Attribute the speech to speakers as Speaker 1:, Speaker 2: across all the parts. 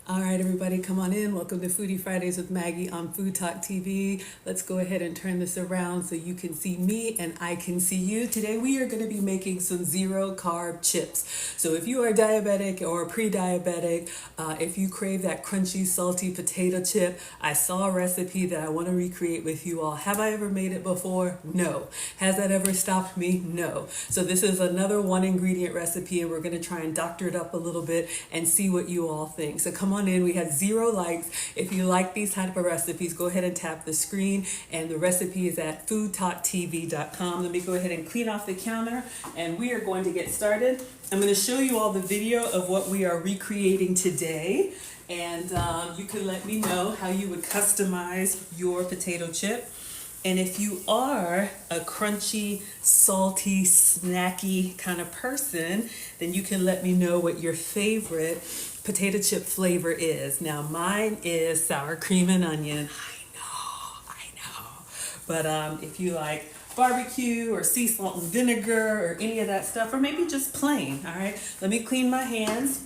Speaker 1: All right, everybody, come on in. Welcome to Foodie Fridays with Maggie on FoodtokTV. Let's go ahead and turn this around so you can see me and I can see you. Today, we are going to be making some zero carb chips. So if you are diabetic or pre-diabetic, if you crave that crunchy, salty potato chip, I saw a recipe that I want to recreate with you all. Have I ever made it before? No. Has that ever stopped me? No. So this is another one ingredient recipe, and we're going to try and doctor it up a little bit and see what you all think. So come on in. We had 0 likes. If you like these type of recipes, go ahead and tap the screen, and the recipe is at FoodtokTV.com. Let me go ahead and clean off the counter, and we are going to get started. I'm going to show you all the video of what we are recreating today, and you can let me know how you would customize your potato chip. And if you are a crunchy, salty, snacky kind of person, then you can let me know what your favorite potato chip flavor is. Now, mine is sour cream and onion. I know. But if you like barbecue or sea salt and vinegar or any of that stuff, or maybe just plain, all right? Let me clean my hands,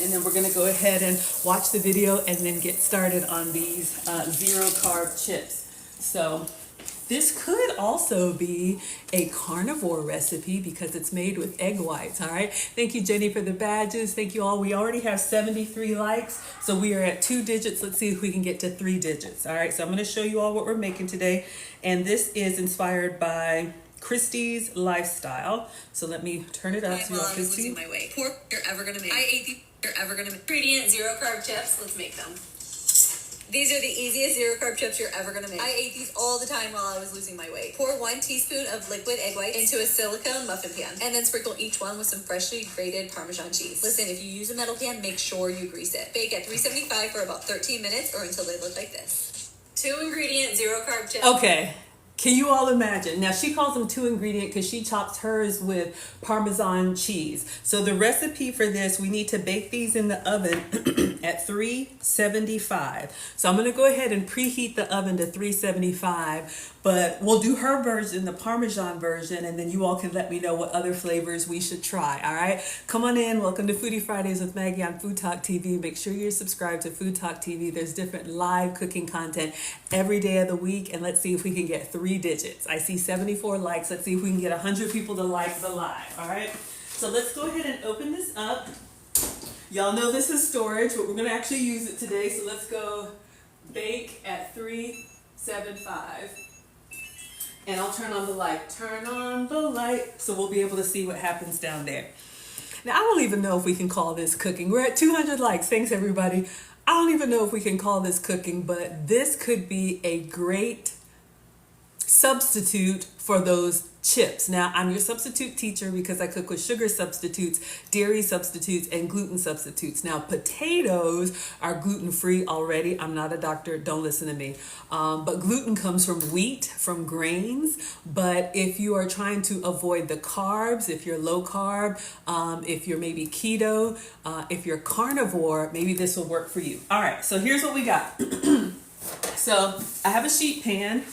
Speaker 1: and then we're gonna go ahead and watch the video and then get started on these zero carb chips. So this could also be a carnivore recipe because it's made with egg whites, all right? Thank you, Jenny, for the badges. Thank you all. We already have 73 likes, so we are at 2 digits. Let's see if we can get to 3 digits, all right? So I'm going to show you all what we're making today, and this is inspired by Christy's lifestyle. So let me turn it up so y'all can see.
Speaker 2: My weight. Pork you're ever going to make. I ate these you're ever going to make. Ingredient, zero carb chips. Let's make them. These are the easiest zero carb chips you're ever going to make. I ate these all the time while I was losing my weight. Pour 1 teaspoon of liquid egg whites into a silicone muffin pan, and then sprinkle each one with some freshly grated Parmesan cheese. Listen, if you use a metal pan, make sure you grease it. Bake at 375 for about 13 minutes or until they look like this. 2 ingredient zero carb chips.
Speaker 1: Okay. Can you all imagine? Now, she calls them 2 ingredient because she chops hers with Parmesan cheese. So the recipe for this, we need to bake these in the oven at 375. So I'm going to go ahead and preheat the oven to 375, but we'll do her version, the Parmesan version, and then you all can let me know what other flavors we should try, all right? Come on in. Welcome to Foodie Fridays with Maggie on FoodtokTV. Make sure you're subscribed to FoodtokTV. There's different live cooking content every day of the week, and let's see if we can get 3 digits. I see 74 likes. Let's see if we can get 100 people to like the live, all right? So let's go ahead and open this up. Y'all know this is storage, but we're going to actually use it today, so let's go bake at 375. And I'll turn on the light. Turn on the light so we'll be able to see what happens down there. Now, I don't even know if we can call this cooking. We're at 200 likes. Thanks, everybody. I don't even know if we can call this cooking, but this could be a great substitute for those chips. Now, I'm your substitute teacher because I cook with sugar substitutes, dairy substitutes, and gluten substitutes. Now, potatoes are gluten-free already. I'm not a doctor. Don't listen to me. But gluten comes from wheat, from grains. But if you are trying to avoid the carbs, if you're low carb, if you're maybe keto, if you're carnivore, maybe this will work for you. All right, so here's what we got. So I have a sheet pan.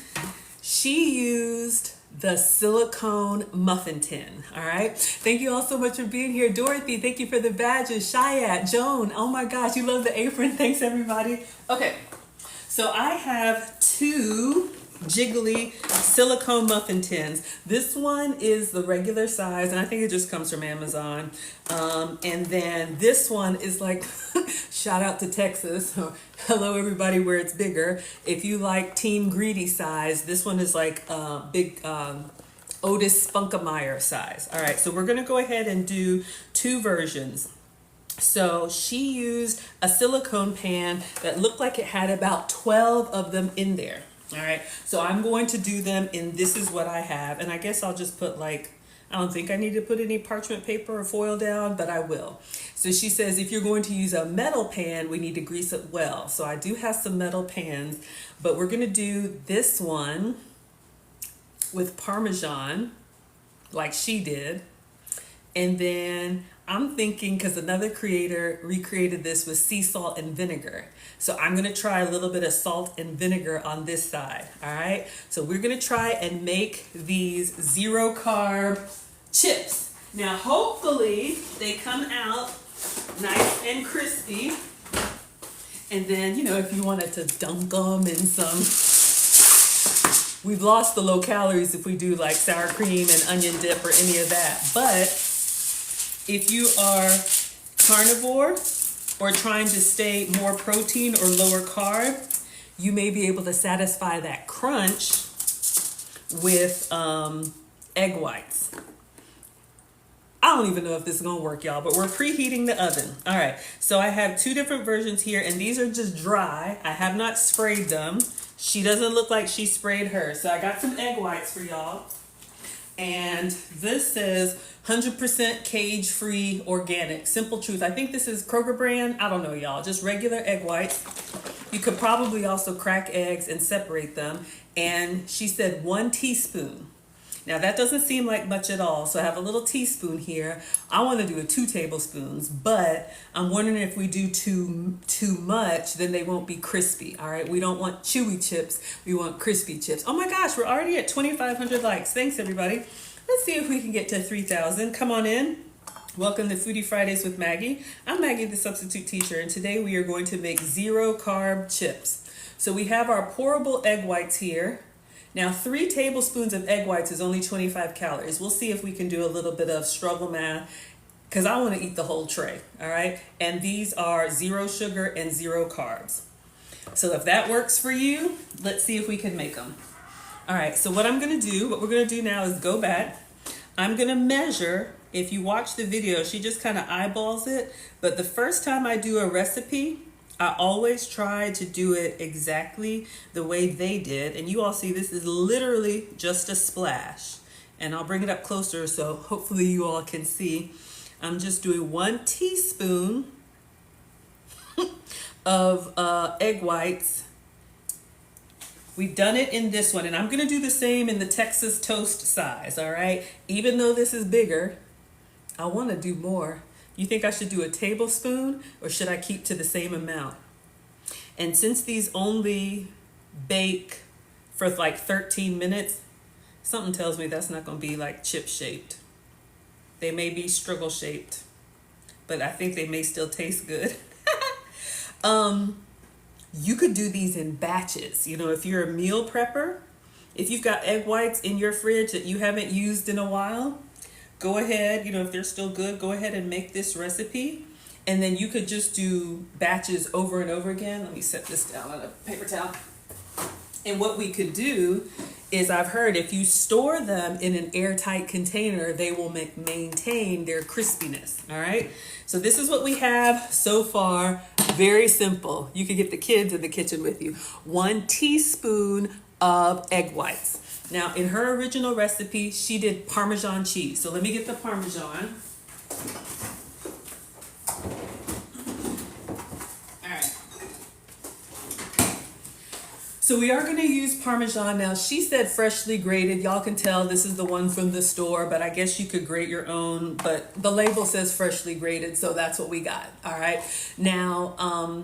Speaker 1: She used the silicone muffin tin, all right? Thank you all so much for being here. Dorothy, thank you for the badges. Shayat, Joan, oh my gosh, you love the apron. Thanks, everybody. Okay, so I have 2 jiggly silicone muffin tins. This one is the regular size, and I think it just comes from Amazon. And then this one is like, shout out to Texas. Hello, everybody, where it's bigger. If you like Team Greedy size, this one is like big Otis Spunkemeyer size. All right, so we're going to go ahead and do 2 versions. So she used a silicone pan that looked like it had about 12 of them in there. All right, so I'm going to do them in this is what I have. And I guess I'll just put like, I don't think I need to put any parchment paper or foil down, but I will. So she says, if you're going to use a metal pan, we need to grease it well. So I do have some metal pans, but we're going to do this one with Parmesan like she did. And then I'm thinking, because another creator recreated this with sea salt and vinegar. So I'm going to try a little bit of salt and vinegar on this side. All right. So we're going to try and make these zero carb chips. Now, hopefully they come out nice and crispy. And then, you know, if you wanted to dunk them in some, we've lost the low calories if we do like sour cream and onion dip or any of that. But if you are carnivore or trying to stay more protein or lower carb, you may be able to satisfy that crunch with egg whites. I don't even know if this is gonna work, y'all, but we're preheating the oven. All right, so I have 2 different versions here, and these are just dry. I have not sprayed them. She doesn't look like she sprayed hers. So I got some egg whites for y'all. And this says 100% cage-free organic. Simple Truth. I think this is Kroger brand. I don't know, y'all. Just regular egg whites. You could probably also crack eggs and separate them. And she said 1 teaspoon. Now that doesn't seem like much at all. So I have a little teaspoon here. I want to do 2 tablespoons, but I'm wondering if we do too much, then they won't be crispy. All right. We don't want chewy chips. We want crispy chips. Oh my gosh, we're already at 2,500 likes. Thanks everybody. Let's see if we can get to 3,000. Come on in. Welcome to Foodie Fridays with Maggie. I'm Maggie, the substitute teacher, and today we are going to make 0 carb chips. So we have our pourable egg whites here. Now 3 tablespoons of egg whites is only 25 calories. We'll see if we can do a little bit of struggle math because I want to eat the whole tray, all right? And these are 0 sugar and 0 carbs. So if that works for you, let's see if we can make them. All right, so what we're going to do now is go back. I'm going to measure. If you watch the video, she just kind of eyeballs it. But the first time I do a recipe, I always try to do it exactly the way they did. And you all see this is literally just a splash. And I'll bring it up closer so hopefully you all can see. I'm just doing 1 teaspoon of egg whites. We've done it in this one, and I'm going to do the same in the Texas toast size, all right? Even though this is bigger, I want to do more. You think I should do a tablespoon or should I keep to the same amount? And since these only bake for like 13 minutes, something tells me that's not going to be like chip shaped. They may be struggle shaped, but I think they may still taste good. You could do these in batches. You know, if you're a meal prepper, if you've got egg whites in your fridge that you haven't used in a while, go ahead, you know, if they're still good, go ahead and make this recipe. And then you could just do batches over and over again. Let me set this down on a paper towel. And what we could do is, I've heard if you store them in an airtight container, they will maintain their crispiness. All right. So this is what we have so far. Very simple. You can get the kids in the kitchen with you. 1 teaspoon of egg whites. Now, in her original recipe, she did Parmesan cheese. So let me get the Parmesan. All right. So we are going to use Parmesan. Now, she said freshly grated. Y'all can tell this is the one from the store, but I guess you could grate your own. But the label says freshly grated, so that's what we got. All right. Now,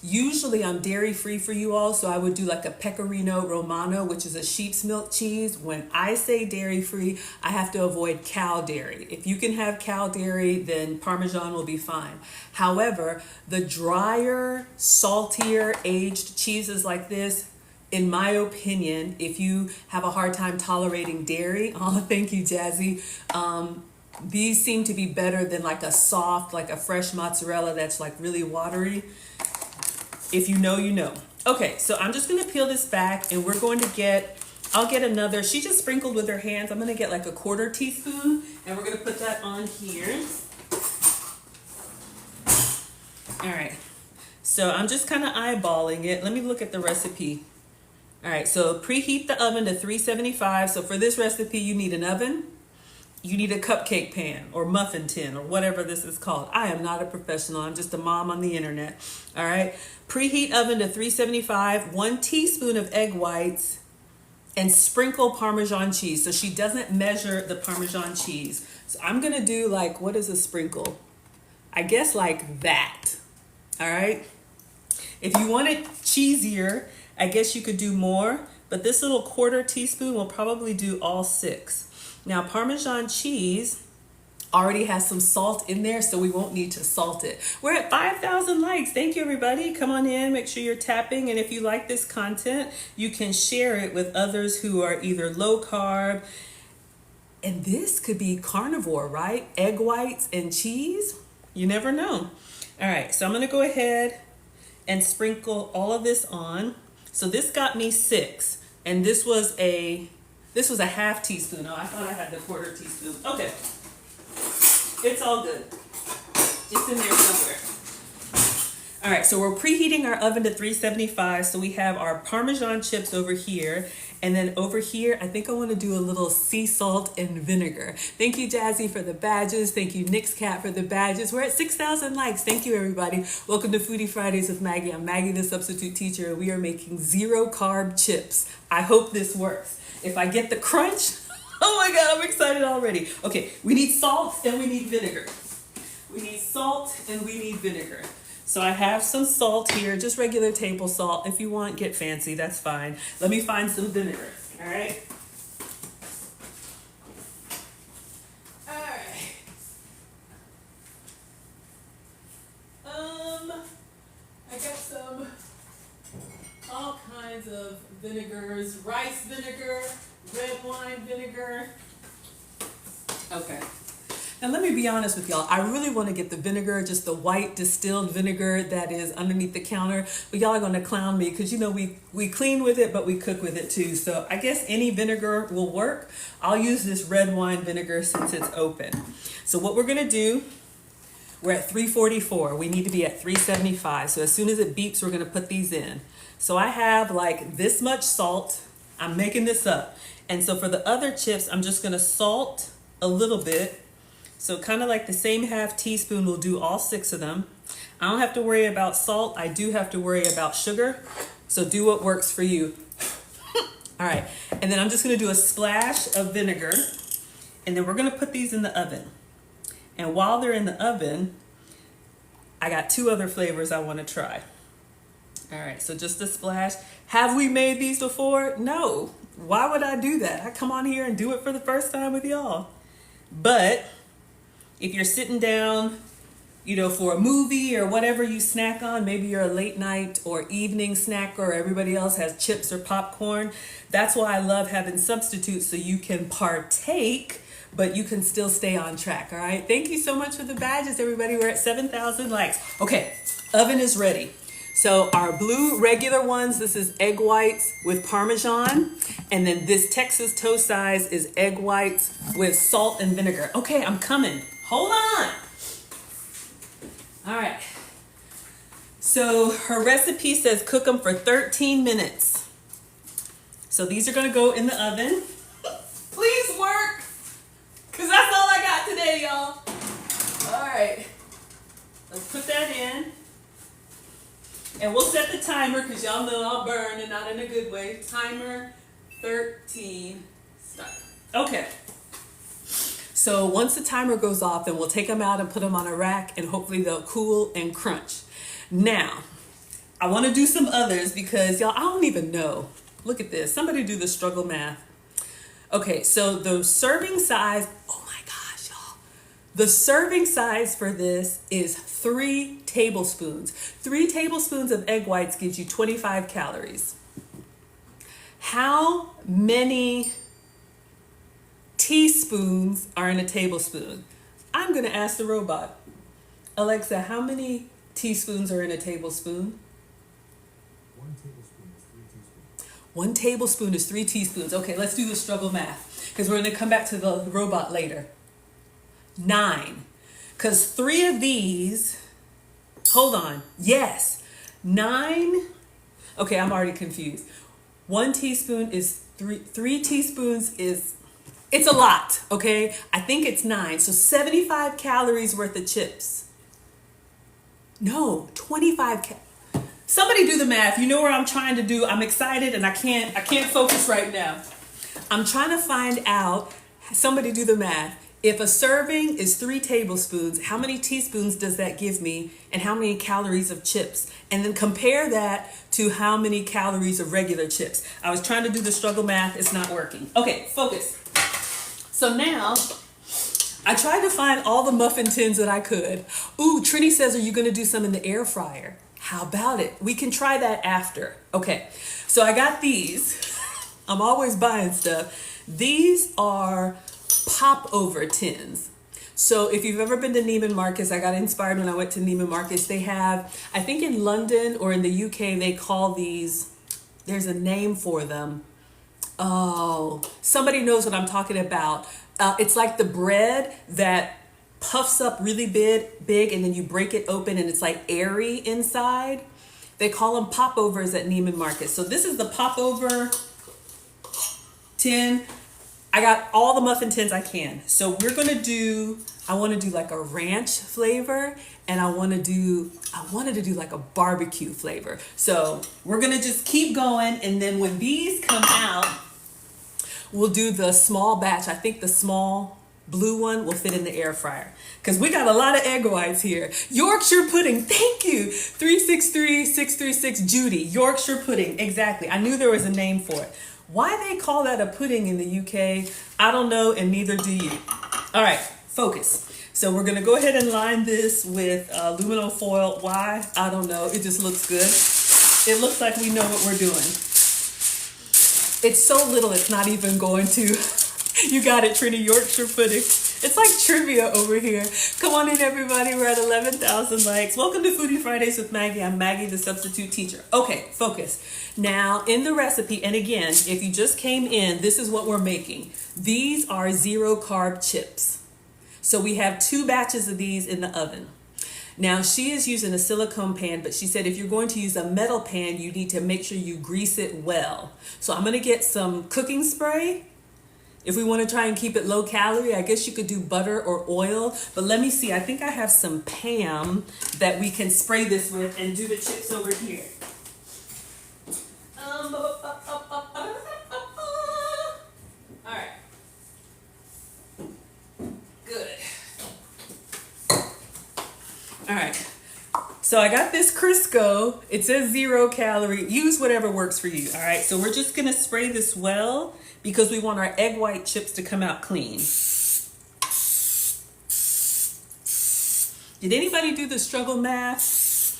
Speaker 1: usually I'm dairy free for you all, so I would do like a Pecorino Romano, which is a sheep's milk cheese. When I say dairy free, I have to avoid cow dairy. If you can have cow dairy, then Parmesan will be fine. However, the drier, saltier, aged cheeses like this, in my opinion, if you have a hard time tolerating dairy, oh, thank you, Jazzy. These seem to be better than like a soft, like a fresh mozzarella that's like really watery. If you know, you know. Okay, so I'm just going to peel this back and we're going to I'll get another, she just sprinkled with her hands. I'm going to get like a 1/4 teaspoon and we're going to put that on here. All right, so I'm just kind of eyeballing it. Let me look at the recipe. All right, so preheat the oven to 375. So for this recipe, you need an oven. You need a cupcake pan or muffin tin or whatever this is called. I am not a professional. I'm just a mom on the internet. All right. Preheat oven to 375, 1 teaspoon of egg whites, and sprinkle Parmesan cheese. So she doesn't measure the Parmesan cheese. So I'm going to do like, what is a sprinkle? I guess like that. All right. If you want it cheesier, I guess you could do more. But this little 1/4 teaspoon will probably do all 6. Now, Parmesan cheese, already has some salt in there, so we won't need to salt it. We're at 5,000 likes. Thank you, everybody. Come on in, make sure you're tapping. And if you like this content, you can share it with others who are either low carb. And this could be carnivore, right? Egg whites and cheese. You never know. All right, so I'm gonna go ahead and sprinkle all of this on. So this got me 6, and this was a half teaspoon. Oh, I thought I had the quarter teaspoon. Okay, it's all good. It's in there somewhere. All right, so we're preheating our oven to 375. So we have our Parmesan chips over here. And then over here, I think I want to do a little sea salt and vinegar. Thank you, Jazzy, for the badges. Thank you, Nick's Cat, for the badges. We're at 6,000 likes. Thank you, everybody. Welcome to Foodie Fridays with Maggie. I'm Maggie, the substitute teacher, and we are making 0 carb chips. I hope this works. If I get the crunch, oh my God, I'm excited already. Okay, we need salt and we need vinegar. We need salt and we need vinegar. So I have some salt here, just regular table salt. If you want, get fancy, that's fine. Let me find some vinegar, all right? All right. I got some, all kinds of vinegars, rice vinegar, red wine vinegar. Okay. And let me be honest with y'all, I really want to get the vinegar, just the white distilled vinegar that is underneath the counter. But y'all are going to clown me because, you know, we clean with it, but we cook with it too. So I guess any vinegar will work. I'll use this red wine vinegar since it's open. So what we're going to do, we're at 344. We need to be at 375. So as soon as it beeps, we're going to put these in. So I have like this much salt. I'm making this up. And so for the other chips, I'm just going to salt a little bit. So kind of like the same half teaspoon will do all 6 of them. I don't have to worry about salt. I do have to worry about sugar. So do what works for you. All right. And then I'm just going to do a splash of vinegar. And then we're going to put these in the oven. And while they're in the oven, I got 2 other flavors I want to try. All right. So just a splash. Have we made these before? No. Why would I do that? I come on here and do it for the first time with y'all. But if you're sitting down, you know, for a movie or whatever you snack on, maybe you're a late night or evening snacker or everybody else has chips or popcorn. That's why I love having substitutes so you can partake, but you can still stay on track, all right? Thank you so much for the badges, everybody. We're at 7,000 likes. Okay, oven is ready. So our blue regular ones, this is egg whites with Parmesan. And then this Texas toast size is egg whites with salt and vinegar. Okay, I'm coming. Hold on. All right. So her recipe says cook them for 13 minutes. So these are going to go in the oven. Please work, because that's all I got today, y'all. All right. Let's put that in. And we'll set the timer because y'all know I'll burn and not in a good way. Timer 13. Start. Okay. So once the timer goes off, then we'll take them out and put them on a rack and hopefully they'll cool and crunch. Now, I want to do some others because y'all, I don't even know. Look at this. Somebody do the struggle math. Okay, so the serving size, oh my gosh, y'all. The serving size for this is 3 tablespoons. 3 tablespoons of egg whites gives you 25 calories. How many teaspoons are in a tablespoon? I'm going to ask the robot. Alexa, how many teaspoons are in a tablespoon?
Speaker 3: 1 tablespoon is 3 teaspoons.
Speaker 1: 1 tablespoon is 3 teaspoons. Okay, let's do the struggle math because we're going to come back to the robot later. 9. Because 3 of these, hold on. Yes, 9. Okay, I'm already confused. 1 teaspoon is 3 teaspoons is, it's a lot, okay? I think it's 9. So 75 calories worth of chips. No, 25. Somebody do the math. You know where I'm trying to do. I'm excited and I can't focus right now. I'm trying to find out, somebody do the math. If a serving is 3 tablespoons, how many teaspoons does that give me and how many calories of chips? And then compare that to how many calories of regular chips. I was trying to do the struggle math. It's not working. Okay, focus. So now I tried to find all the muffin tins that I could. Ooh, Trini says, are you going to do some in the air fryer? How about it? We can try that after. Okay, so I got these. I'm always buying stuff. These are popover tins. So if you've ever been to Neiman Marcus, I got inspired when I went to Neiman Marcus. They have, I think in London or in the UK, they call these, there's a name for them. Oh, somebody knows what I'm talking about. It's like the bread that puffs up really big, and then you break it open and it's like airy inside. They call them popovers at Neiman Marcus. So this is the popover tin. I got all the muffin tins I can. So we're gonna do, I wanna do like a ranch flavor, and I wanted to do like a barbecue flavor. So we're gonna just keep going, and then when these come out, we'll do the small batch. I think the small blue one will fit in the air fryer because we got a lot of egg whites here. Yorkshire pudding, thank you. 363636 Judy, Yorkshire pudding, exactly. I knew there was a name for it. Why they call that a pudding in the UK, I don't know, and neither do you. All right, focus. So we're gonna go ahead and line this with aluminum foil. Why? I don't know, it just looks good. It looks like we know what we're doing. It's so little, it's not even going to. You got it, Trini, Yorkshire pudding. It's like trivia over here. Come on in, everybody. We're at 11,000 likes. Welcome to Foodie Fridays with Maggie. I'm Maggie, the substitute teacher. Okay, focus. Now, in the recipe, and again, if you just came in, this is what we're making. These are 0 carb chips. So we have 2 batches of these in the oven. Now, she is using a silicone pan, but she said if you're going to use a metal pan, you need to make sure you grease it well. So I'm going to get some cooking spray. If we want to try and keep it low calorie, I guess you could do butter or oil. But let me see. I think I have some Pam that we can spray this with and do the chips over here. All right. Good. All right, so I got this Crisco. It says 0 calorie. Use whatever works for you, all right? So we're just gonna spray this well because we want our egg white chips to come out clean. Did anybody do the struggle math?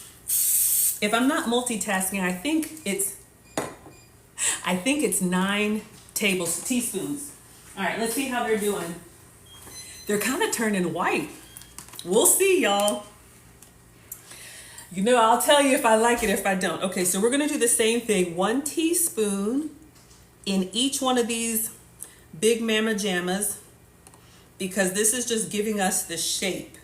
Speaker 1: If I'm not multitasking, I think it's 9 teaspoons. All right, let's see how they're doing. They're kind of turning white. We'll see, y'all. You know, I'll tell you if I like it, if I don't. Okay, so we're gonna do the same thing. 1 teaspoon in each one of these big mama jammas because this is just giving us the shape.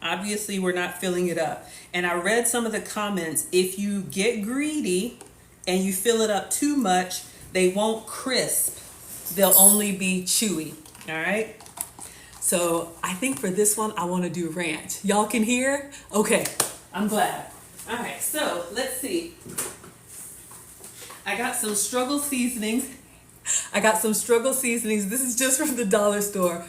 Speaker 1: Obviously, we're not filling it up. And I read some of the comments. If you get greedy and you fill it up too much, they won't crisp. They'll only be chewy, all right? So I think for this one, I wanna do ranch. Y'all can hear? Okay. I'm glad. All right, so let's see. I got some struggle seasonings. This is just from the dollar store.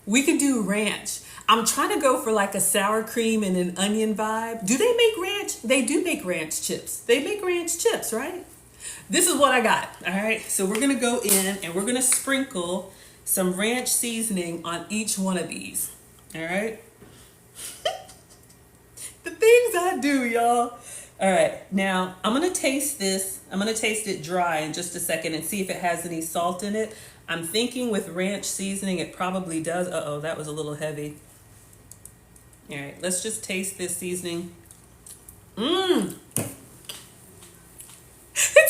Speaker 1: We can do ranch. I'm trying to go for like a sour cream and an onion vibe. Do they make ranch? They do make ranch chips. They make ranch chips, right? This is what I got. All right, so we're gonna go in and we're gonna sprinkle some ranch seasoning on each one of these. All right. The things I do, y'all. All right, now I'm gonna taste this. I'm gonna taste it dry in just a second and see if it has any salt in it. I'm thinking with ranch seasoning, it probably does. Uh-oh, that was a little heavy. All right, let's just taste this seasoning. It's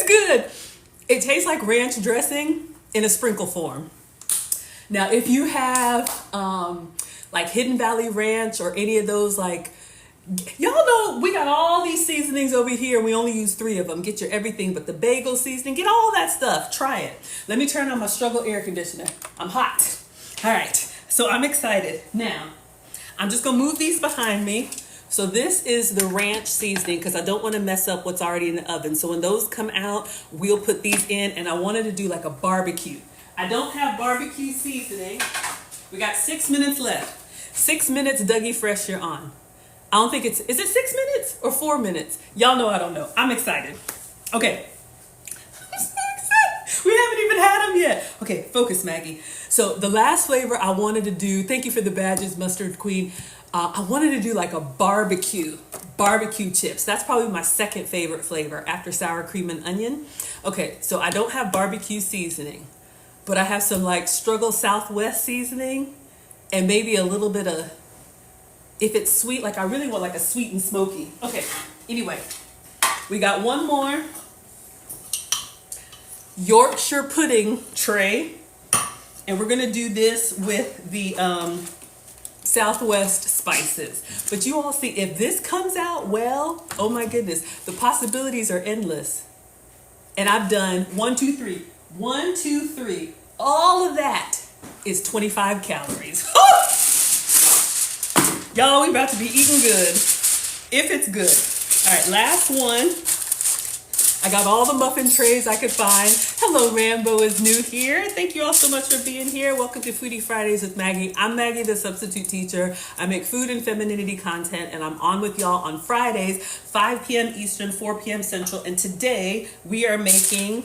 Speaker 1: good. It tastes like ranch dressing in a sprinkle form. Now, if you have like Hidden Valley Ranch or any of those, like, y'all know we got all these seasonings over here and we only use 3 of them. Get your everything but the bagel seasoning. Get all that stuff. Try it. Let me turn on my struggle air conditioner. I'm hot. All right. So I'm excited. Now, I'm just going to move these behind me. So this is the ranch seasoning because I don't want to mess up what's already in the oven. So when those come out, we'll put these in. And I wanted to do like a barbecue. I don't have barbecue seasoning. We got 6 minutes left. 6 minutes, Dougie Fresh, you're on. I don't think is it 6 minutes or 4 minutes? Y'all know I don't know. I'm excited. Okay. I'm so excited. We haven't even had them yet. Okay, focus, Maggie. So the last flavor I wanted to do, thank you for the badges, Mustard Queen. I wanted to do like a barbecue chips. That's probably my second favorite flavor after sour cream and onion. Okay, so I don't have barbecue seasoning, but I have some like Struggle Southwest seasoning and maybe a little bit of, if it's sweet, like I really want like a sweet and smoky. Okay, anyway, we got one more Yorkshire pudding tray, and we're gonna do this with the Southwest spices. But you all see, if this comes out well, oh my goodness, the possibilities are endless. And I've done 1, 2, 3, 1, 2, 3. All of that is 25 calories. Y'all, we about to be eating good, if it's good. All right, last one. I got all the muffin trays I could find. Hello, Rambo is new here. Thank you all so much for being here. Welcome to Foodie Fridays with Maggie. I'm Maggie, the substitute teacher. I make food and femininity content, and I'm on with y'all on Fridays, 5 p.m. Eastern, 4 p.m. Central. And today we are making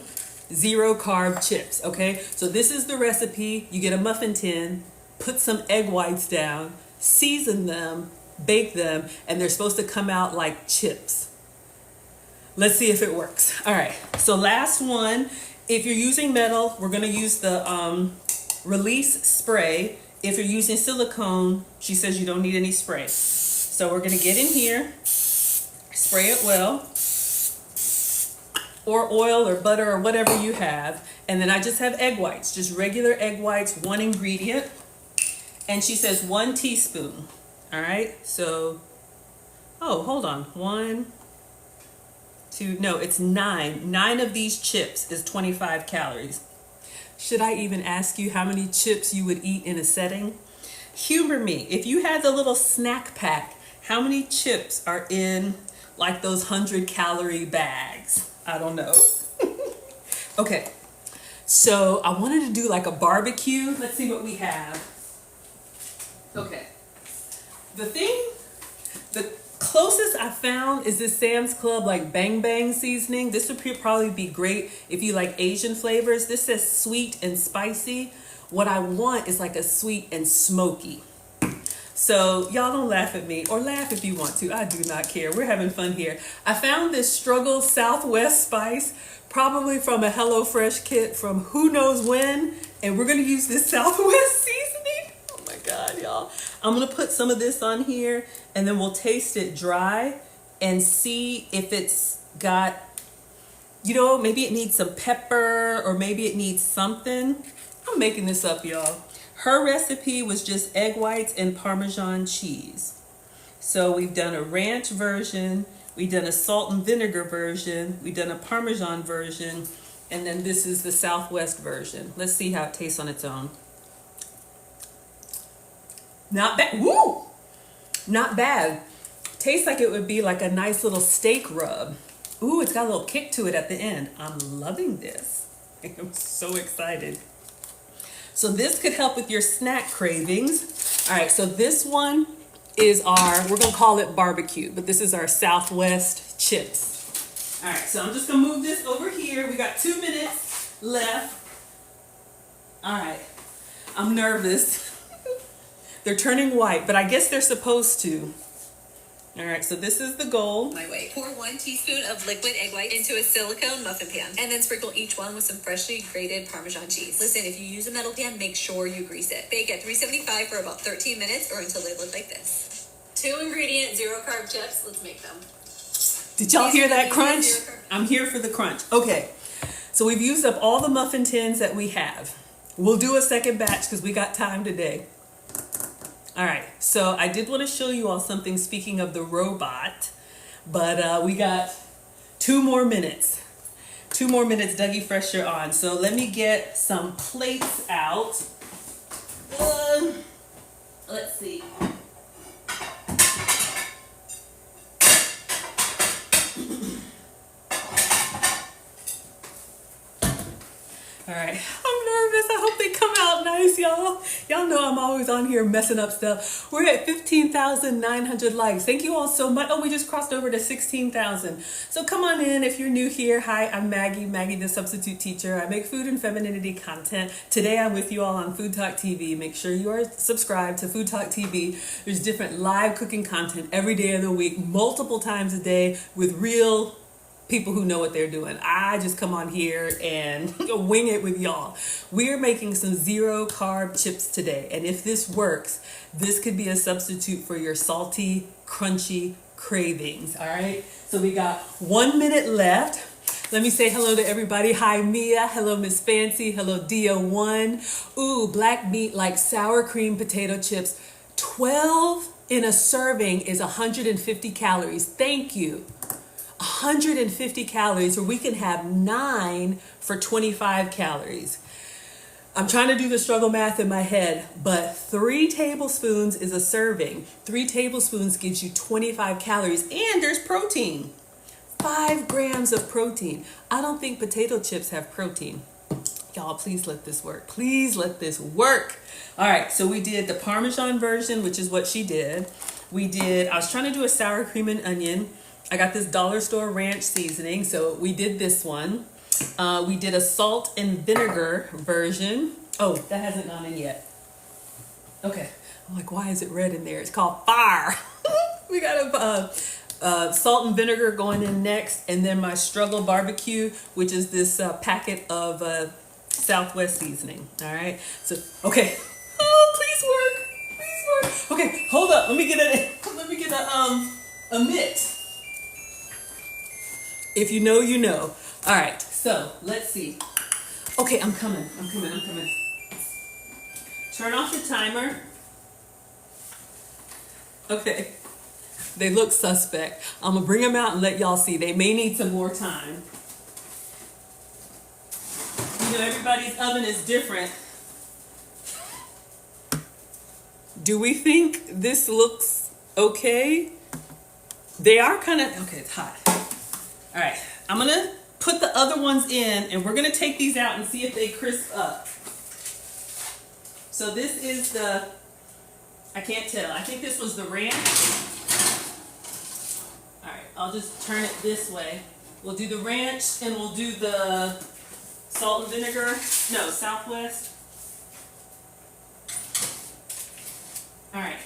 Speaker 1: 0 carb chips, okay? So this is the recipe. You get a muffin tin, put some egg whites down, season them, bake them, and they're supposed to come out like chips. Let's see if it works. All right, so last one. If you're using metal, we're gonna use the release spray. If you're using silicone, she says you don't need any spray. So we're gonna get in here, spray it well, or oil or butter or whatever you have. And then I just have egg whites, just regular egg whites, 1 ingredient. And she says 1 teaspoon. All right, so, oh, hold on, 1, 2, no, it's 9. 9 of these chips is 25 calories. Should I even ask you how many chips you would eat in a setting? Humor me. If you had the little snack pack, how many chips are in like those 100-calorie bags? I don't know. Okay, so I wanted to do like a barbecue. Let's see what we have. Okay, the closest I found is this Sam's Club like Bang Bang seasoning. This would probably be great if you like Asian flavors. This says sweet and spicy. What I want is like a sweet and smoky. So y'all don't laugh at me, or laugh if you want to. I do not care. We're having fun here. I found this Struggle Southwest spice, probably from a HelloFresh kit from who knows when, and we're gonna use this Southwest seasoning. Oh my God, y'all. I'm gonna put some of this on here, and then we'll taste it dry and see if it's got, you know, maybe it needs some pepper, or maybe it needs something. I'm making this up, y'all. Her recipe was just egg whites and Parmesan cheese. So we've done a ranch version, we've done a salt and vinegar version, we've done a Parmesan version, and then this is the Southwest version. Let's see how it tastes on its own. Not bad. Woo! Not bad. Tastes like it would be like a nice little steak rub. Ooh, it's got a little kick to it at the end. I'm loving this. I'm so excited. So this could help with your snack cravings. All right, so this one is we're gonna call it barbecue, but this is our Southwest chips. All right, so I'm just gonna move this over here. We got 2 minutes left. All right, I'm nervous. They're turning white, but I guess they're supposed to. All right, so this is the goal.
Speaker 2: My way. Pour 1 teaspoon of liquid egg white into a silicone muffin pan, and then sprinkle each one with some freshly grated Parmesan cheese. Listen, if you use a metal pan, make sure you grease it. Bake at 375 for about 13 minutes or until they look like this. 2 ingredient, 0 carb chips. Let's make them.
Speaker 1: Did y'all hear that crunch? I'm here for the crunch. Okay, so we've used up all the muffin tins that we have. We'll do a second batch because we got time today. All right, so I did want to show you all something, speaking of the robot, but we got 2 more minutes. 2 more minutes, Dougie Fresh, you're on. So let me get some plates out. Let's see. All right, I'm nervous. I hope they come out nice. this, y'all. Y'all know I'm always on here messing up stuff. We're at 15,900 likes. Thank you all so much. Oh, we just crossed over to 16,000. So come on in if you're new here. Hi, I'm Maggie, the substitute teacher. I make food and femininity content. Today I'm with you all on FoodtokTV. Make sure you are subscribed to FoodtokTV. There's different live cooking content every day of the week, multiple times a day with real people who know what they're doing. I just come on here and wing it with y'all. We're making some zero carb chips today. And if this works, this could be a substitute for your salty, crunchy cravings. All right. So we got 1 minute left. Let me say hello to everybody. Hi, Mia. Hello, Miss Fancy. Hello, Dia1. Ooh, black meat like sour cream potato chips. 12 in a serving is 150 calories. Thank you. 150 calories, or we can have 9 for 25 calories. I'm trying to do the struggle math in my head, but 3 tablespoons is a serving. 3 tablespoons gives you 25 calories, and there's protein. 5 grams of protein. I don't think potato chips have protein. Y'all, please let this work. Please let this work. All right, so we did the Parmesan version, which is what she did. I was trying to do a sour cream and onion. I got this dollar store ranch seasoning, so we did this one. We did a salt and vinegar version. Oh, that hasn't gone in yet. Okay, I'm like, why is it red in there? It's called fire. We got a salt and vinegar going in next, and then my struggle barbecue, which is this packet of Southwest seasoning. All right, so okay. Oh, please work. Okay, hold up. Let me get a mitt. If you know, you know. All right, so let's see. Okay, I'm coming. Turn off the timer. Okay, they look suspect. I'm gonna bring them out and let y'all see. They may need some more time. You know, everybody's oven is different. Do we think this looks okay? They are kind of, okay, it's hot. All right, I'm gonna put the other ones in, and we're gonna take these out and see if they crisp up. So this is the, I can't tell. I think this was the ranch. All right, I'll just turn it this way. We'll do the ranch, and we'll do the salt and vinegar. No, Southwest. All right.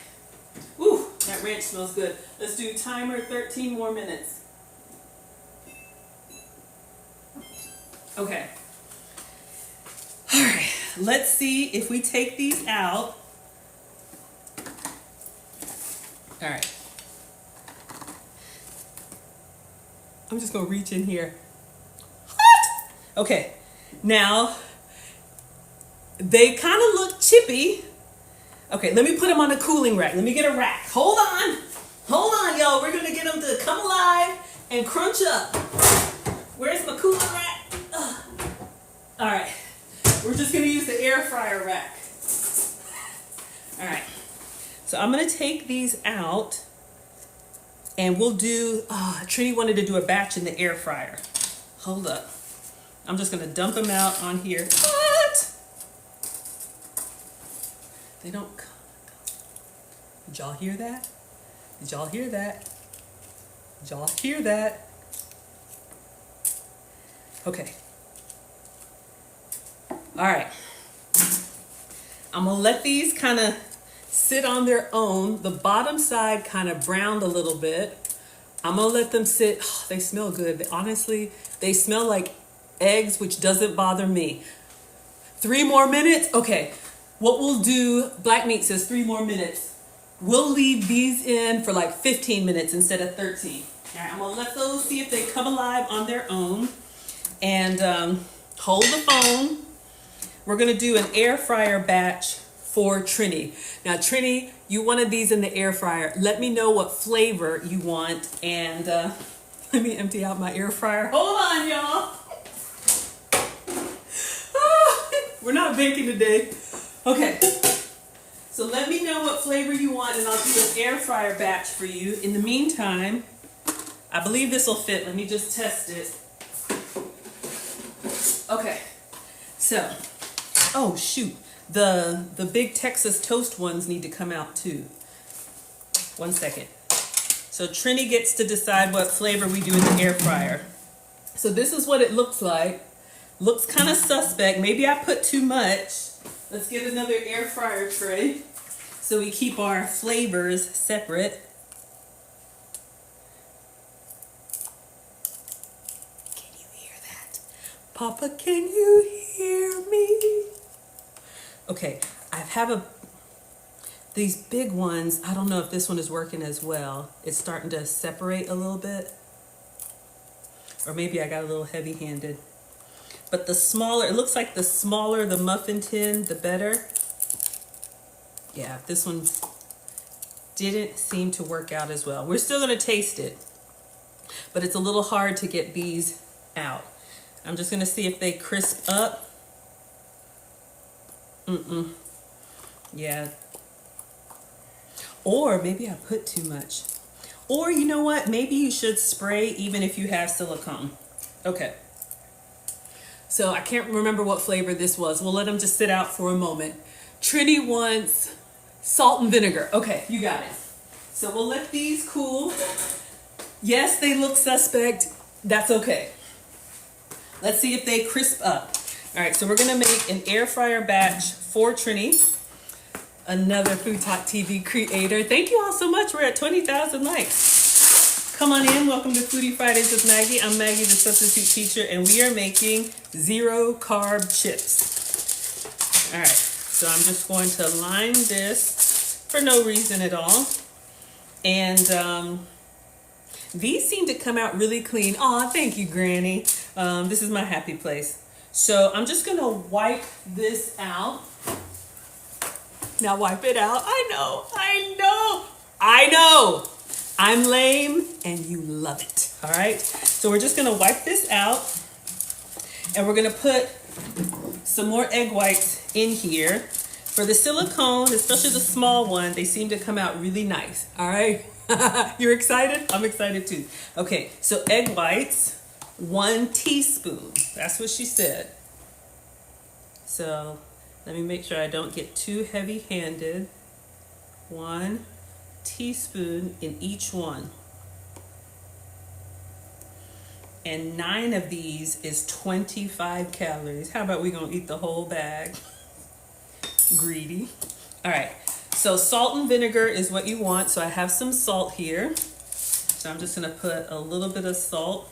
Speaker 1: Ooh, that ranch smells good. Let's do timer 13 more minutes. Okay. All right. Let's see if we take these out. All right. I'm just going to reach in here. Hot! Okay. Now, they kind of look chippy. Okay, let me put them on a cooling rack. Let me get a rack. Hold on, y'all. We're going to get them to come alive and crunch up. Where's my cooling rack? Ugh. All right. We're just going to use the air fryer rack. All right. So I'm going to take these out, and we'll do, Trini wanted to do a batch in the air fryer. Hold up. I'm just going to dump them out on here. What? They don't come. Did y'all hear that? Did y'all hear that? Did y'all hear that? Okay. All right. I'm going to let these kind of sit on their own. The bottom side kind of browned a little bit. I'm going to let them sit. Oh, they smell good. Honestly, they smell like eggs, which doesn't bother me. 3 more minutes? Okay. What we'll do, Black Meat says 3 more minutes. We'll leave these in for like 15 minutes instead of 13. All right, I'm going to let those see if they come alive on their own. And hold the phone. We're going to do an air fryer batch for Trini. Now, Trini, you wanted these in the air fryer. Let me know what flavor you want. And let me empty out my air fryer. Hold on, y'all. We're not baking today. Okay. So let me know what flavor you want, and I'll do an air fryer batch for you. In the meantime, I believe this will fit. Let me just test it. Okay. So, oh shoot. The big Texas toast ones need to come out too. 1 second. So Trini gets to decide what flavor we do in the air fryer. So this is what it looks like. Looks kind of suspect. Maybe I put too much. Let's get another air fryer tray so we keep our flavors separate. Can you hear that? Papa, can you hear me? Okay, I have these big ones. I don't know if this one is working as well. It's starting to separate a little bit. Or maybe I got a little heavy-handed. But the smaller, it looks like the smaller the muffin tin, the better. Yeah, this one didn't seem to work out as well. We're still gonna taste it, but it's a little hard to get these out. I'm just gonna see if they crisp up. Yeah. Or maybe I put too much. Or you know what? Maybe you should spray even if you have silicone. Okay. So I can't remember what flavor this was. We'll let them just sit out for a moment. Trini wants salt and vinegar. Okay, you got it. So we'll let these cool. Yes, they look suspect. That's okay. Let's see if they crisp up. All right, so we're gonna make an air fryer batch for Trini, another FoodtokTV creator. Thank you all so much. We're at 20,000 likes. Come on in. Welcome to Foodie Fridays with Maggie. I'm Maggie, the substitute teacher, and we are making 0 carb chips. All right, so I'm just going to line this for no reason at all. And these seem to come out really clean. Aw, thank you, Granny. This is my happy place. So I'm just gonna wipe this out. Now wipe it out. I know. I'm lame and you love it. All right. So we're just gonna wipe this out and we're gonna put some more egg whites in here. For the silicone, especially the small one, they seem to come out really nice. All right. You're excited? I'm excited too. Okay. So egg whites, 1 teaspoon. That's what she said. So let me make sure I don't get too heavy-handed. 1 teaspoon in each one. And 9 of these is 25 calories. How about we gonna eat the whole bag? Greedy. All right, so salt and vinegar is what you want. So I have some salt here. So I'm just gonna put a little bit of salt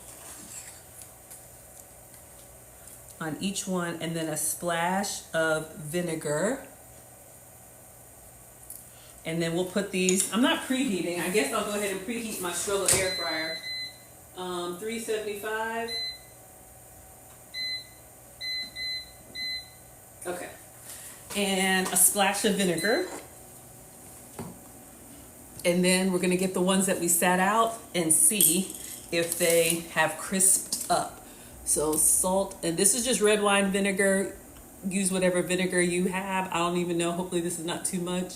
Speaker 1: on each one and then a splash of vinegar. And then we'll put these, I'm not preheating. I guess I'll go ahead and preheat my Struggle air fryer. 375. Okay. And a splash of vinegar. And then we're gonna get the ones that we sat out and see if they have crisped up. So salt, and this is just red wine vinegar. Use whatever vinegar you have. I don't even know, hopefully this is not too much.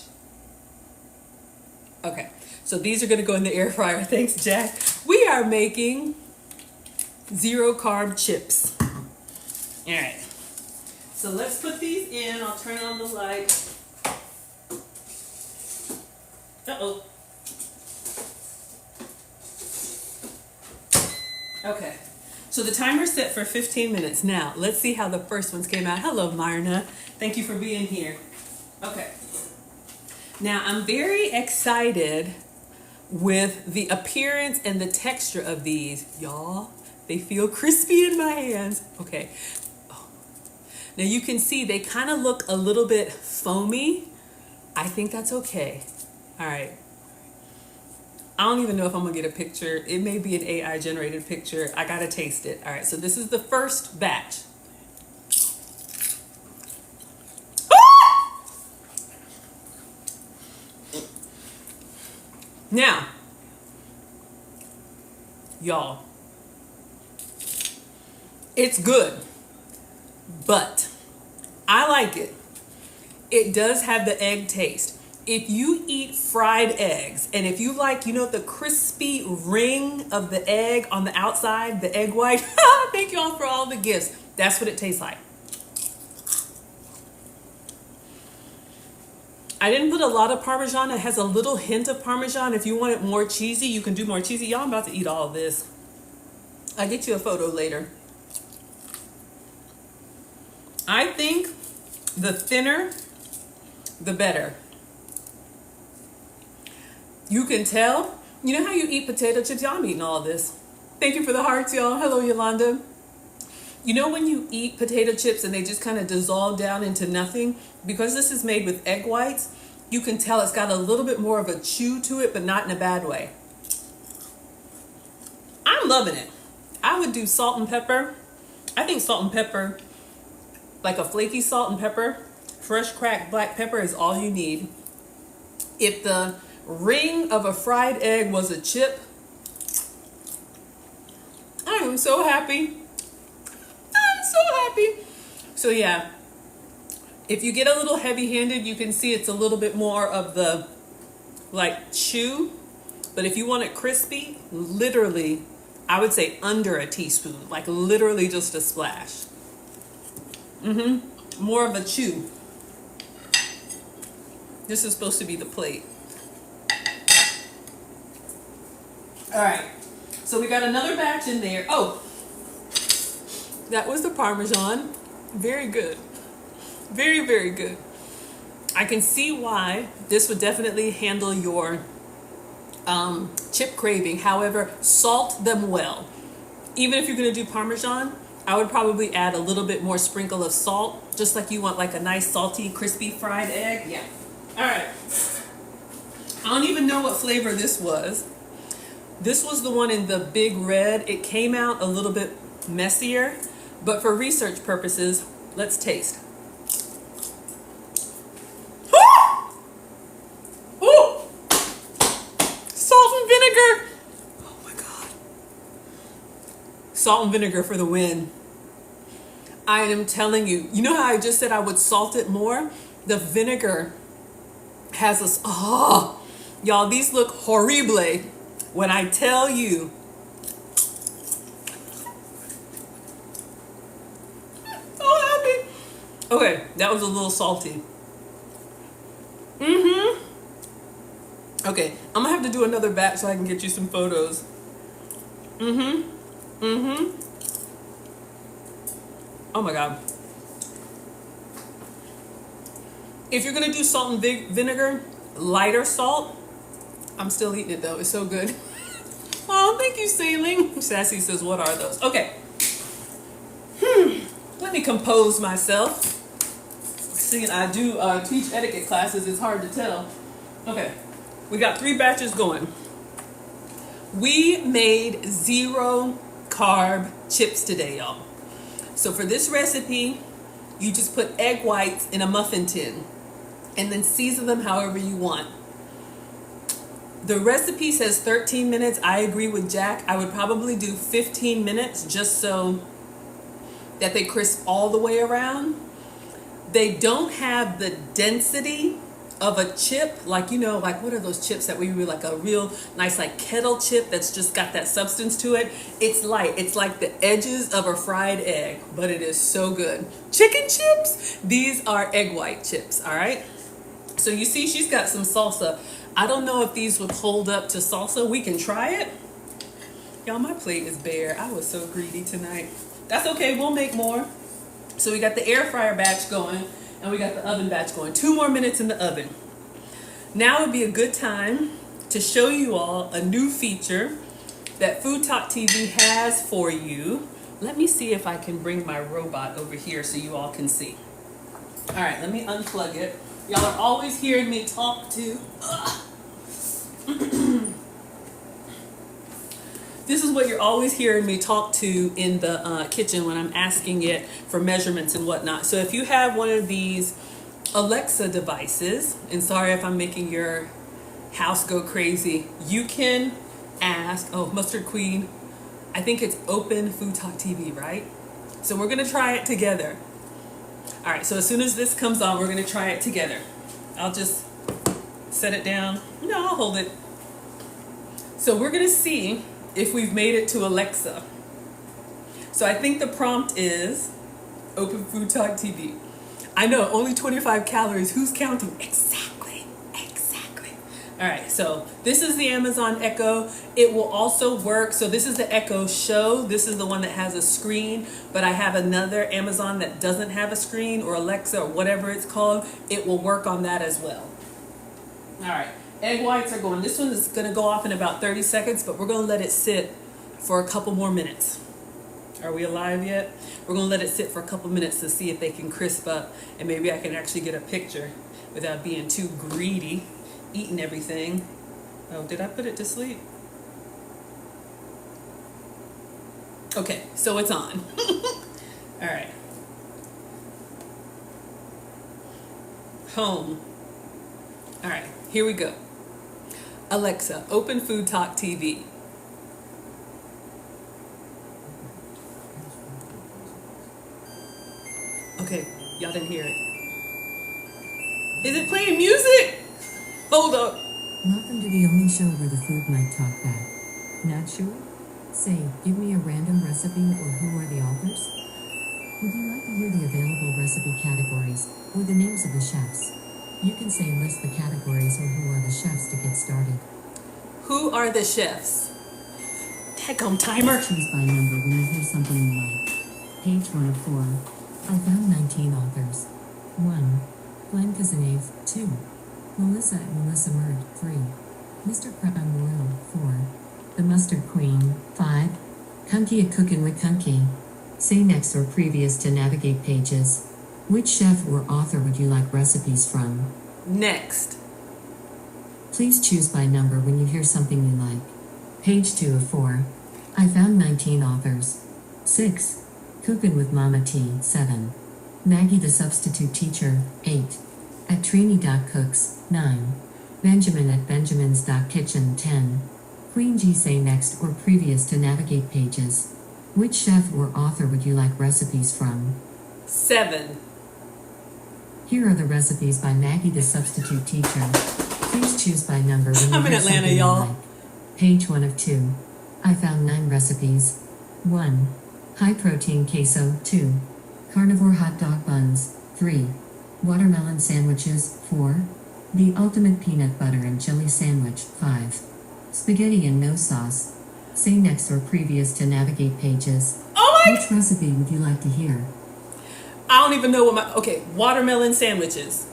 Speaker 1: Okay, so these are gonna go in the air fryer. Thanks, Jack. We are making 0 carb chips. All right, so let's put these in. I'll turn on the light. Uh-oh. Okay, so the timer's set for 15 minutes. Now, let's see how the first ones came out. Hello, Myrna. Thank you for being here. Okay. Now, I'm very excited with the appearance and the texture of these. Y'all, they feel crispy in my hands. Okay. Oh. Now, you can see they kind of look a little bit foamy. I think that's okay. All right. I don't even know if I'm going to get a picture. It may be an AI generated picture. I got to taste it. All right. So this is the first batch. Now, y'all, it's good, but I like it. It does have the egg taste. If you eat fried eggs, and if you like, you know, the crispy ring of the egg on the outside, the egg white, thank you all for all the gifts. That's what it tastes like. I didn't put a lot of Parmesan. It has a little hint of Parmesan. If you want it more cheesy, you can do more cheesy. Y'all, I'm about to eat all of this. I'll get you a photo later. I think the thinner, the better. You can tell. You know how you eat potato chips? Y'all, I'm eating all of this. Thank you for the hearts, y'all. Hello, Yolanda. You know when you eat potato chips and they just kind of dissolve down into nothing? Because this is made with egg whites, you can tell it's got a little bit more of a chew to it, but not in a bad way. I'm loving it. I would do salt and pepper. I think salt and pepper, like a flaky salt and pepper, fresh cracked black pepper is all you need. If the ring of a fried egg was a chip, I am so happy. I'm so happy. So yeah, if you get a little heavy-handed, you can see it's a little bit more of the like chew. But if you want it crispy, literally, I would say under a teaspoon, like literally just a splash. More of a chew. This is supposed to be the plate. All right, so we got another batch in there. Oh, that was the Parmesan. Very good. Very, very good. I can see why this would definitely handle your chip craving. However, salt them well. Even if you're going to do Parmesan, I would probably add a little bit more sprinkle of salt, just like you want like a nice salty, crispy fried egg. Yeah. All right. I don't even know what flavor this was. This was the one in the big red. It came out a little bit messier, but for research purposes, let's taste. Oh! Salt and vinegar. Oh my God. Salt and vinegar for the win. I am telling you, you know how I just said I would salt it more? The vinegar has a, oh, y'all, these look horrible when I tell you. So happy. Okay, that was a little salty. Okay, I'm gonna have to do another batch so I can get you some photos. Oh my God. If you're gonna do salt and vinegar, lighter salt. I'm still eating it though, it's so good. Oh, thank you, Sailing. Sassy says, what are those? Okay. Let me compose myself. See, I do teach etiquette classes, it's hard to tell. Okay, we got 3 batches going. We made 0 carb chips today, y'all. So for this recipe, you just put egg whites in a muffin tin and then season them however you want. The recipe says 13 minutes. I agree with Jack. I would probably do 15 minutes just so that they crisp all the way around. They don't have the density of a chip, like, you know, like what are those chips that we do, like a real nice like kettle chip that's just got that substance to it. It's light. It's like the edges of a fried egg, but it is so good. Chicken chips, these are egg white chips, all right? So you see she's got some salsa. I don't know if these would hold up to salsa. We can try it. Y'all, my plate is bare. I was so greedy tonight. That's okay, we'll make more. So we got the air fryer batch going and we got the oven batch going. 2 more minutes in the oven. Now would be a good time to show you all a new feature that FoodtokTV has for you. Let me see if I can bring my robot over here so you all can see. All right, let me unplug it. Y'all are always hearing me talk to. This is what you're always hearing me talk to in the kitchen when I'm asking it for measurements and whatnot. So if you have one of these Alexa devices, and sorry if I'm making your house go crazy, you can ask, oh, Mustard Queen, I think it's open FoodtokTV, right? So we're gonna try it together. All right, so as soon as this comes on, we're gonna try it together. I'll just set it down. No, I'll hold it. So we're gonna see if we've made it to Alexa. So I think the prompt is open FoodtokTV. I know, only 25 calories. Who's counting? Exactly. All right, so this is the Amazon Echo. It will also work. So this is the Echo Show. This is the one that has a screen, but I have another Amazon that doesn't have a screen, or Alexa, or whatever it's called. It will work on that as well. All right, egg whites are going. This one is gonna go off in about 30 seconds, but we're gonna let it sit for a couple more minutes. Are we alive yet? We're gonna let it sit for a couple minutes to see if they can crisp up, and maybe I can actually get a picture without being too greedy, eating everything. Oh, did I put it to sleep? Okay, so it's on. All right. Home. All right, here we go. Alexa, open FoodtokTV. Okay, y'all didn't hear it. Is it playing music? Hold up.
Speaker 4: Welcome to the only show where the food might talk back. Not sure? Say, give me a random recipe or who are the authors? Would you like to hear the available recipe categories or the names of the chefs? You can say list the categories or who are the chefs to get started.
Speaker 1: Who are the chefs? Heck, timer.
Speaker 4: Choose by number when you hear something you like. Page 1 of 4. I found 19 authors. 1. Glenn Cazenave. 2. Melissa and Melissa Murd. 3. Mr. Crown Royal. 4. The Mustard Queen. 5. Kunky a Cookin' with Kunky. Say next or previous to navigate pages. Which chef or author would you like recipes from?
Speaker 1: Next.
Speaker 4: Please choose by number when you hear something you like. Page 2 of 4. I found 19 authors. 6. Cookin' with Mama T. 7. Maggie the Substitute Teacher. 8. At Trini.cooks. 9. Benjamin at Benjamins.kitchen. 10. Queen G. Say next or previous to navigate pages. Which chef or author would you like recipes from?
Speaker 1: 7.
Speaker 4: Here are the recipes by Maggie the Substitute Teacher. Please choose by number when you
Speaker 1: I'm in
Speaker 4: hear
Speaker 1: Atlanta,
Speaker 4: something you
Speaker 1: y'all.
Speaker 4: like. Page 1 of 2. I found 9 recipes. 1. High protein queso. 2. Carnivore hot dog buns. 3. Watermelon sandwiches. 4. The ultimate peanut butter and jelly sandwich. 5. Spaghetti and no sauce. Say next or previous to navigate pages.
Speaker 1: Oh my!
Speaker 4: Which recipe would you like to hear?
Speaker 1: I don't even know what my... Okay, watermelon sandwiches.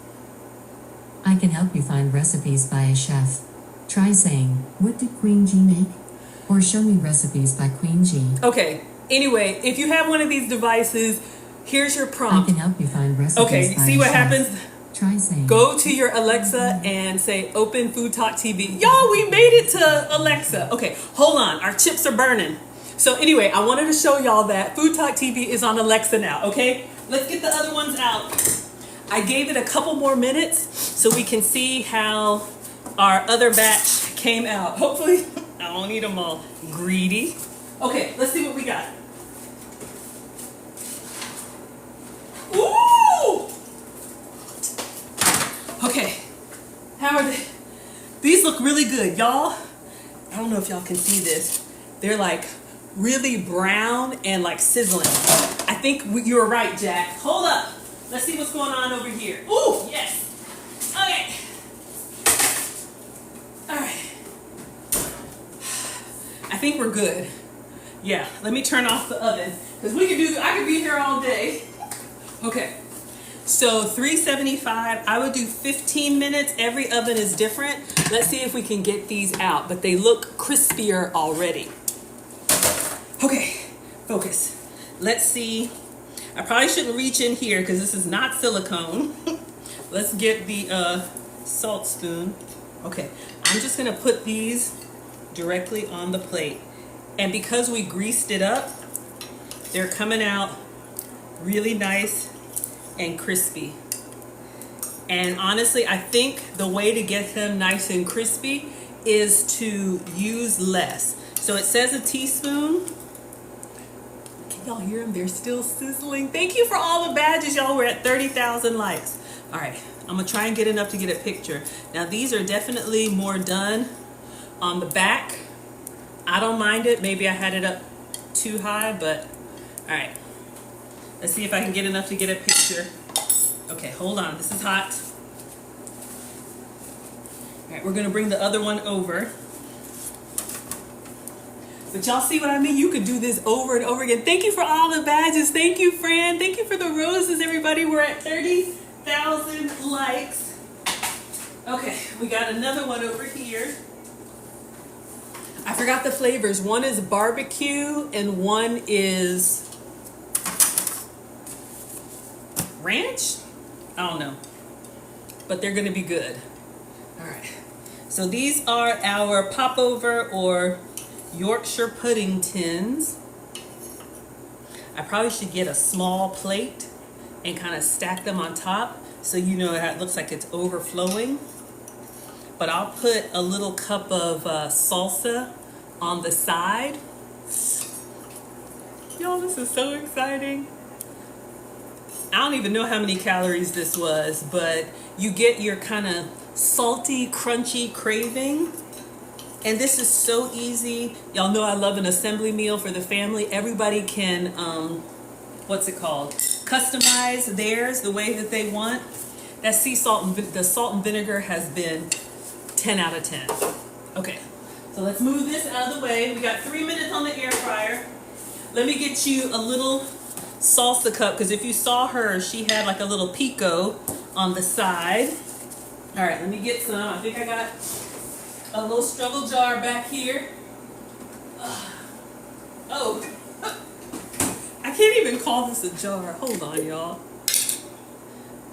Speaker 4: I can help you find recipes by a chef. Try saying, what did Queen G make? Or show me recipes by Queen G.
Speaker 1: Okay, anyway, if you have one of these devices, here's your
Speaker 4: I
Speaker 1: prompt.
Speaker 4: can help you find recipes
Speaker 1: Okay,
Speaker 4: by
Speaker 1: see
Speaker 4: a
Speaker 1: what
Speaker 4: chef.
Speaker 1: happens?
Speaker 4: Try saying,
Speaker 1: Go to your Alexa and say open FoodtokTV. Y'all, we made it to Alexa. Okay, hold on. Our chips are burning. So anyway, I wanted to show y'all that FoodtokTV is on Alexa now, okay? Let's get the other ones out. I gave it a couple more minutes so we can see how our other batch came out. Hopefully, I don't eat them all. Greedy. Okay, let's see what we got. Ooh! Okay, how are they? These look really good, y'all. I don't know if y'all can see this. They're like really brown and like sizzling. I think you were right, Jack. Hold up. Let's see what's going on over here. Ooh, yes. Okay. All right. I think we're good. Yeah, let me turn off the oven because I could be here all day. Okay. So 375, I would do 15 minutes. Every oven is different. Let's see if we can get these out, but they look crispier already. Okay, focus. Let's see. I probably shouldn't reach in here because this is not silicone. Let's get the salt spoon. Okay, I'm just gonna put these directly on the plate. And because we greased it up, they're coming out really nice and crispy. And honestly, I think the way to get them nice and crispy is to use less. So it says a teaspoon. Can y'all hear them? They're still sizzling. Thank you for all the badges, y'all. We're at 30,000 likes. All right, I'm gonna try and get enough to get a picture. Now these are definitely more done on the back. I don't mind it. Maybe I had it up too high, but all right. Let's see if I can get enough to get a picture. Okay, hold on. This is hot. right, we're gonna bring the other one over. But y'all see what I mean? You could do this over and over again. Thank you for all the badges. Thank you, Fran. Thank you for the roses, everybody. We're at 30,000 likes. Okay, we got another one over here. I forgot the flavors. One is barbecue and one is ranch? I don't know. But they're gonna be good. All right. So these are our popover or Yorkshire pudding tins. I probably should get a small plate and kind of stack them on top so you know it looks like it's overflowing. But I'll put a little cup of salsa on the side. Y'all, this is so exciting. I don't even know how many calories this was, but you get your kind of salty, crunchy craving. And this is so easy. Y'all know I love an assembly meal for the family. Everybody can, what's it called? Customize theirs the way that they want. That sea salt and the salt and vinegar has been 10 out of 10. Okay, so let's move this out of the way. We got 3 minutes on the air fryer. Let me get you a little salsa cup, because if you saw her, she had like a little pico on the side. All right, let me get some. I think I got a little struggle jar back here. Oh, I can't even call this a jar. Hold on, y'all.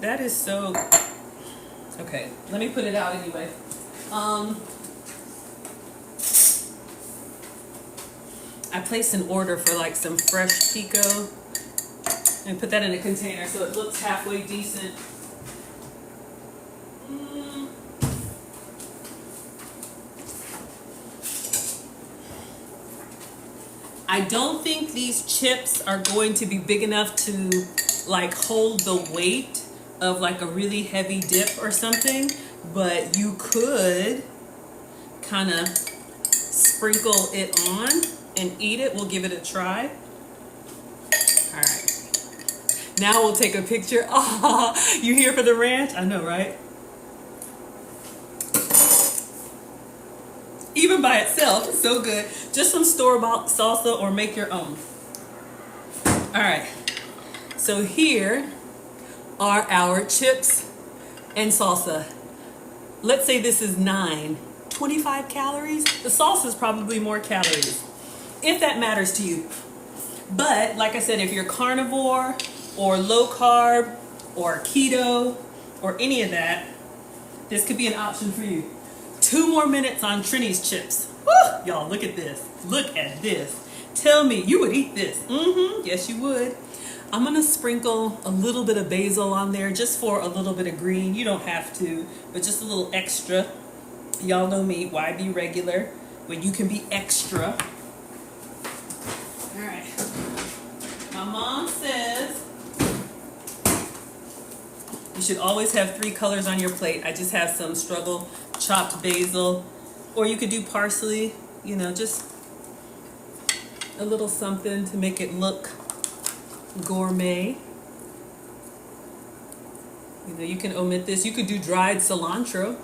Speaker 1: That is so... Okay, let me put it out anyway. I placed an order for like some fresh pico and put that in a container so it looks halfway decent. I don't think these chips are going to be big enough to like hold the weight of like a really heavy dip or something, but you could kind of sprinkle it on and eat it. We'll give it a try. All right. Now we'll take a picture. Oh, you here for the ranch? I know, right? Even by itself, it's so good. Just some store-bought salsa or make your own. All right. So here are our chips and salsa. Let's say this is 25 calories. The salsa is probably more calories, if that matters to you. But like I said, if you're carnivore or low carb or keto or any of that, this could be an option for you. 2 more minutes on Trini's chips. Woo! Y'all, look at this. Look at this. Tell me, you would eat this. Yes, you would. I'm going to sprinkle a little bit of basil on there just for a little bit of green. You don't have to, but just a little extra. Y'all know me. Why be regular when you can be extra? All right. My mom says you should always have 3 colors on your plate. I just have some struggle chopped basil, or you could do parsley, you know, just a little something to make it look gourmet. You know, you can omit this. You could do dried cilantro.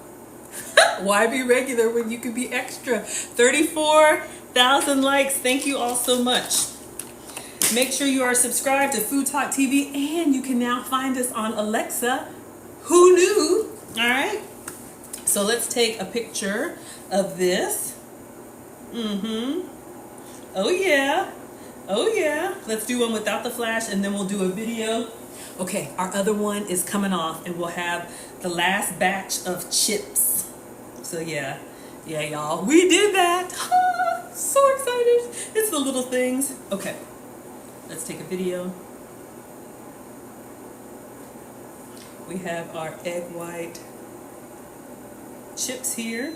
Speaker 1: Why be regular when you could be extra? 34,000 likes. Thank you all so much. Make sure you are subscribed to FoodtokTV, and you can now find us on Alexa. Who knew? All right. So let's take a picture of this. Oh yeah. Oh yeah. Let's do one without the flash, and then we'll do a video. Okay, our other one is coming off, and we'll have the last batch of chips. So yeah, y'all, we did that. So excited. It's the little things. Okay, let's take a video. We have our egg white chips here.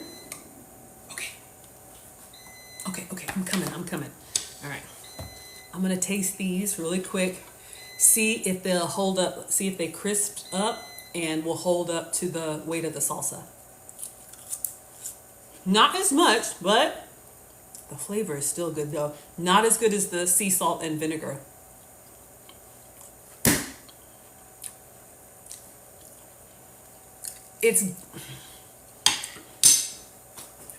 Speaker 1: Okay, I'm coming. All right, I'm gonna taste these really quick. See if they'll hold up, see if they crisped up and will hold up to the weight of the salsa. Not as much, but the flavor is still good though. Not as good as the sea salt and vinegar.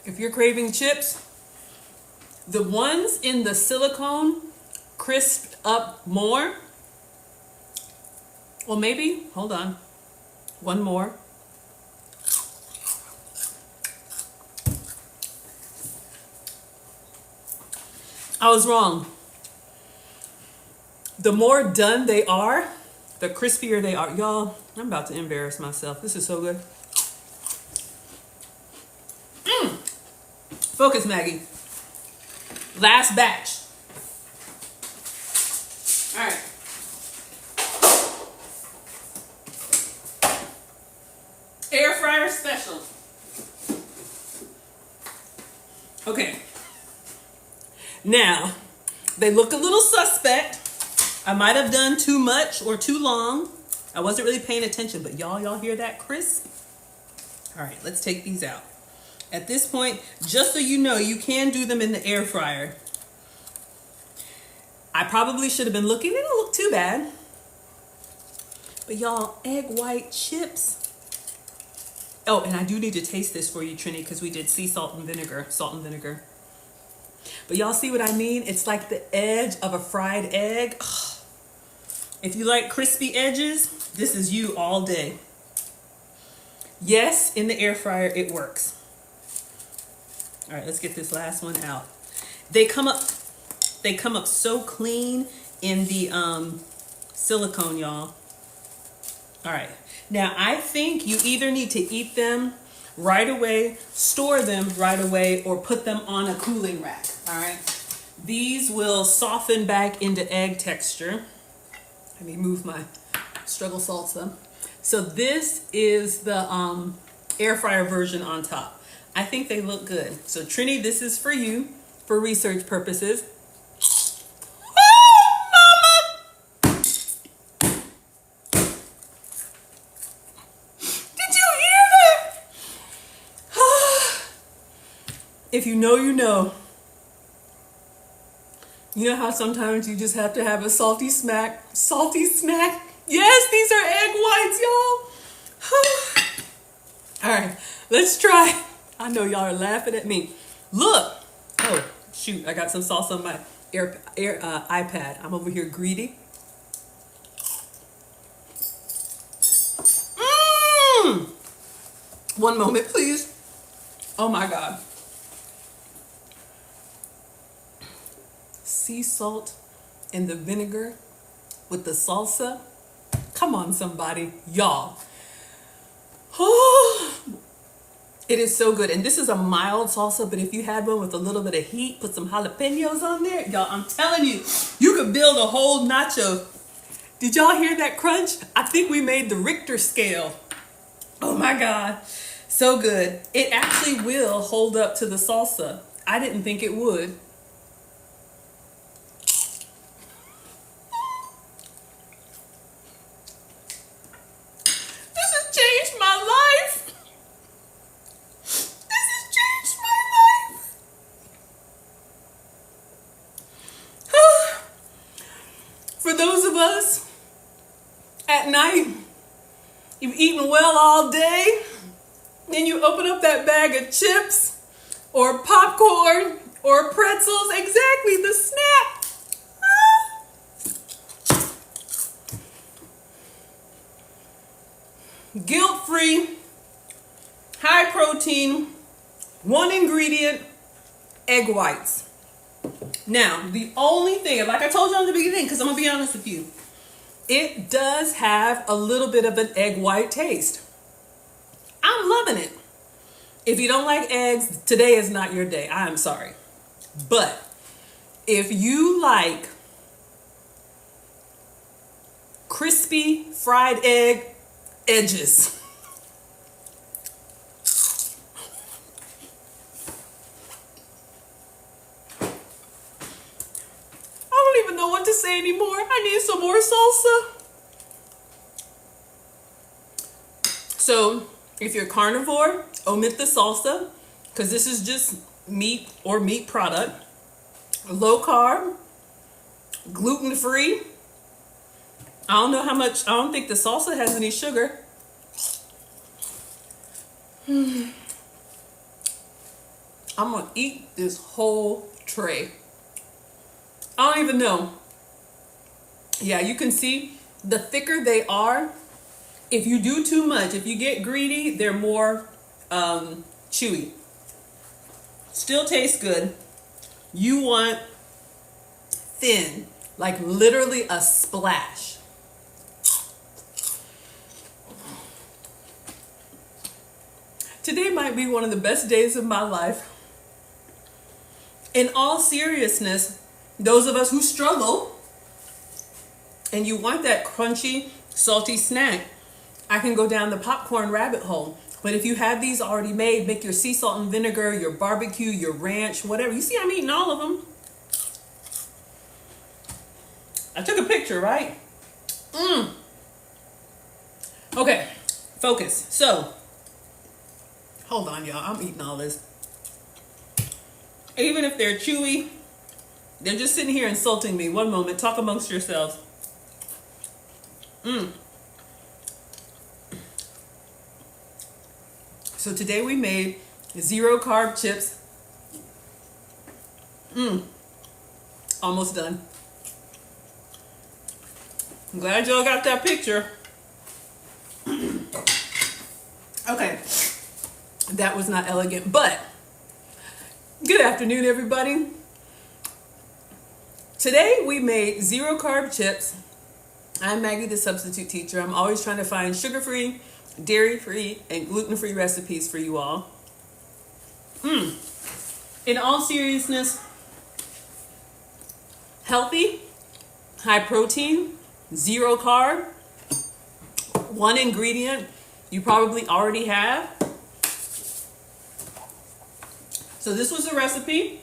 Speaker 1: If you're craving chips, the ones in the silicone crisp up more. Well, maybe, hold on, one more. I was wrong. The more done they are, the crispier they are. Y'all, I'm about to embarrass myself. This is so good. Focus, Maggie. Last batch. All right. Air fryer special. Okay. Now, they look a little suspect. I might have done too much or too long. I wasn't really paying attention, but y'all hear that crisp? All right, let's take these out. At this point, just so you know, you can do them in the air fryer. I probably should have been looking. They don't look too bad. But y'all, egg white chips. Oh, and I do need to taste this for you, Trini, because we did sea salt and vinegar, But y'all see what I mean? It's like the edge of a fried egg. Ugh. If you like crispy edges, this is you all day. Yes, in the air fryer, it works. All right, let's get this last one out. They come up so clean in the silicone, y'all. All right. Now, I think you either need to eat them right away, store them right away, or put them on a cooling rack. All right. These will soften back into egg texture. Let me move my struggle salsa. So this is the air fryer version on top. I think they look good. So Trini, this is for you for research purposes. If you know, you know. You know how sometimes you just have to have a salty smack? Salty snack? Yes, these are egg whites, y'all. All right, let's try. I know y'all are laughing at me. Look. Oh, shoot, I got some sauce on my iPad. I'm over here greedy. One moment, please. Oh my God. Sea salt and the vinegar with the salsa. Come on, somebody, y'all. Oh, it is so good. And this is a mild salsa, but if you had one with a little bit of heat, put some jalapenos on there, y'all, I'm telling you, you could build a whole nacho. Did y'all hear that crunch? I think we made the Richter scale. Oh my God, so good. It actually will hold up to the salsa. I didn't think it would. For those of us at night, you've eaten well all day, then you open up that bag of chips or popcorn or pretzels, exactly, the snack. Guilt-free, high protein, one ingredient, egg whites. Now, the only thing, like I told you in the beginning, because I'm going to be honest with you, it does have a little bit of an egg white taste. I'm loving it. If you don't like eggs, today is not your day. I am sorry. But if you like crispy fried egg edges, I don't even know what to say anymore. I need some more salsa. So if you're carnivore, omit the salsa, because this is just meat or meat product. Low carb, gluten-free. I don't know how much, I don't think the salsa has any sugar. I'm gonna eat this whole tray. I don't even know. Yeah, you can see the thicker they are. If you do too much, if you get greedy, they're more chewy. Still tastes good. You want thin, like literally a splash. Today might be one of the best days of my life. In all seriousness, those of us who struggle and you want that crunchy, salty snack, I can go down the popcorn rabbit hole. But if you have these already made, make your sea salt and vinegar, your barbecue, your ranch, whatever. You see I'm eating all of them. I took a picture, right? Okay, focus. So, hold on, y'all. I'm eating all this. Even if they're chewy, they're just sitting here insulting me. One moment. Talk amongst yourselves. So today we made 0 carb chips. Almost done. I'm glad y'all got that picture. Okay. That was not elegant, but good afternoon, everybody. Today we made 0 carb chips. I'm Maggie, the substitute teacher. I'm always trying to find sugar-free, dairy-free, and gluten-free recipes for you all. In all seriousness, healthy, high protein, 0 carb, one ingredient you probably already have. So this was a recipe.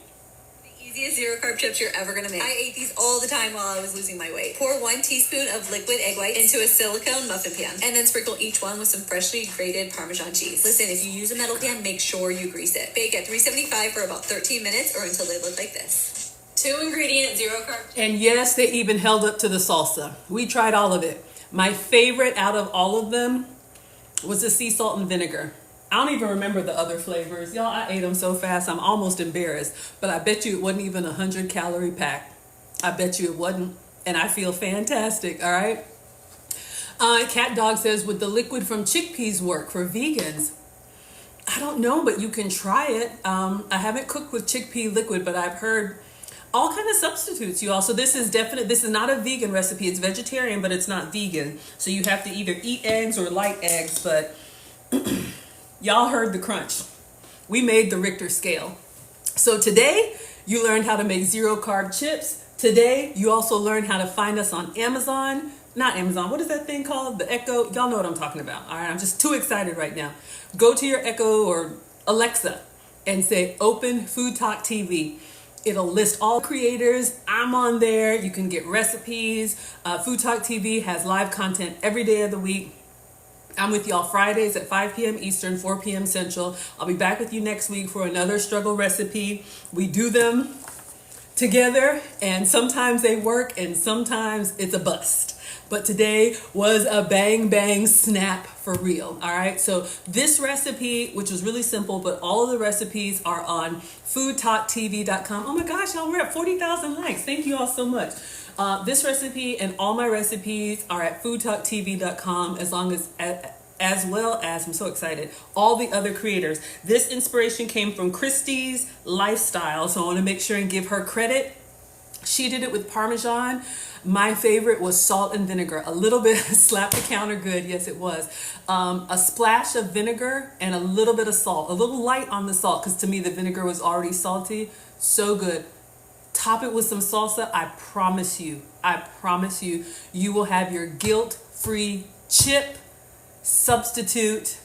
Speaker 2: Easiest 0 carb chips you're ever gonna make. I ate these all the time while I was losing my weight. Pour 1 teaspoon of liquid egg whites into a silicone muffin pan, and then sprinkle each one with some freshly grated Parmesan cheese. Listen, if you use a metal pan, make sure you grease it. Bake at 375 for about 13 minutes or until they look like this. 2 ingredient, 0 carb.
Speaker 1: And yes, they even held up to the salsa. We tried all of it. My favorite out of all of them was the sea salt and vinegar. I don't even remember the other flavors. Y'all, I ate them so fast, I'm almost embarrassed. But I bet you it wasn't even a 100-calorie pack. I bet you it wasn't. And I feel fantastic, all right? Cat Dog says, would the liquid from chickpeas work for vegans? I don't know, but you can try it. I haven't cooked with chickpea liquid, but I've heard all kind of substitutes, you all. So this is not a vegan recipe. It's vegetarian, but it's not vegan. So you have to either eat eggs or light eggs, but y'all heard the crunch. We made the Richter scale. So today you learned how to make 0 carb chips. Today you also learned how to find us on Amazon. Not Amazon, what is that thing called? The Echo. Y'all know what I'm talking about. All right, I'm just too excited right now. Go to your Echo or Alexa and say open FoodtokTV. It'll list all creators. I'm on there. You can get recipes. FoodtokTV has live content every day of the week. I'm with y'all Fridays at 5 p.m. Eastern, 4 p.m. Central. I'll be back with you next week for another struggle recipe. We do them together, and sometimes they work, and sometimes it's a bust. But today was a bang, bang, snap for real. All right. So this recipe, which was really simple, but all of the recipes are on FoodtokTV.com. Oh my gosh, y'all, we're at 40,000 likes. Thank you all so much. This recipe and all my recipes are at FoodtokTV.com, as well as, I'm so excited, all the other creators. This inspiration came from Christie's Lifestyle, so I want to make sure and give her credit. She did it with Parmesan. My favorite was salt and vinegar. A little bit, slap the counter good, yes it was. A splash of vinegar and a little bit of salt. A little light on the salt, because to me the vinegar was already salty. So good. Top it with some salsa. I promise you, you will have your guilt-free chip substitute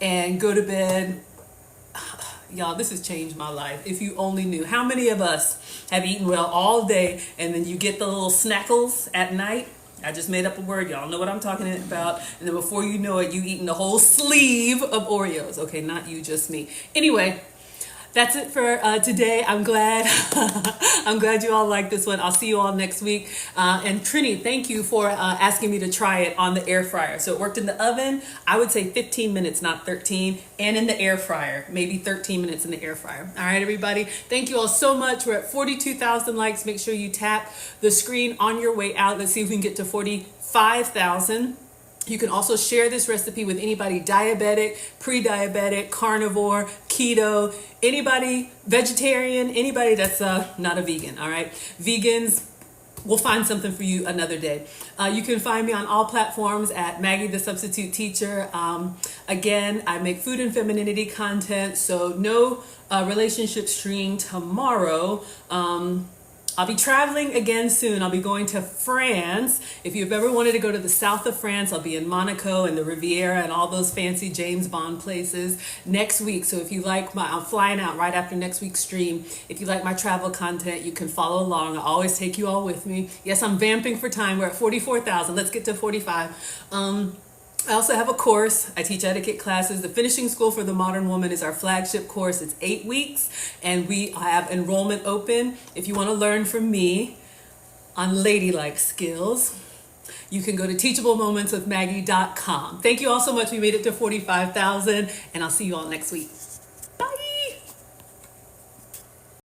Speaker 1: and go to bed. Y'all, this has changed my life. If you only knew. How many of us have eaten well all day and then you get the little snackles at night? I just made up a word. Y'all know what I'm talking about. And then before you know it, you eating the whole sleeve of Oreos. Okay, not you, just me. Anyway, That's it for today. I'm glad I'm glad you all liked this one. I'll see you all next week. And Trini, thank you for asking me to try it on the air fryer. So it worked in the oven, I would say 15 minutes, not 13, and in the air fryer, maybe 13 minutes in the air fryer. All right, everybody. Thank you all so much. We're at 42,000 likes. Make sure you tap the screen on your way out. Let's see if we can get to 45,000. You can also share this recipe with anybody diabetic, pre-diabetic, carnivore, keto, anybody vegetarian, anybody that's not a vegan, all right? Vegans, we'll find something for you another day. You can find me on all platforms at Maggie the Substitute Teacher. Again, I make food and femininity content, so no relationship stream tomorrow. I'll be traveling again soon. I'll be going to France. If you've ever wanted to go to the south of France, I'll be in Monaco and the Riviera and all those fancy James Bond places next week. So if you like I'm flying out right after next week's stream. If you like my travel content, you can follow along. I always take you all with me. Yes, I'm vamping for time. We're at 44,000. Let's get to 45. I also have a course. I teach etiquette classes. The Finishing School for the Modern Woman is our flagship course. It's 8 weeks, and we have enrollment open. If you want to learn from me on ladylike skills, you can go to teachablemomentswithmaggie.com. Thank you all so much. We made it to 45,000, and I'll see you all next week.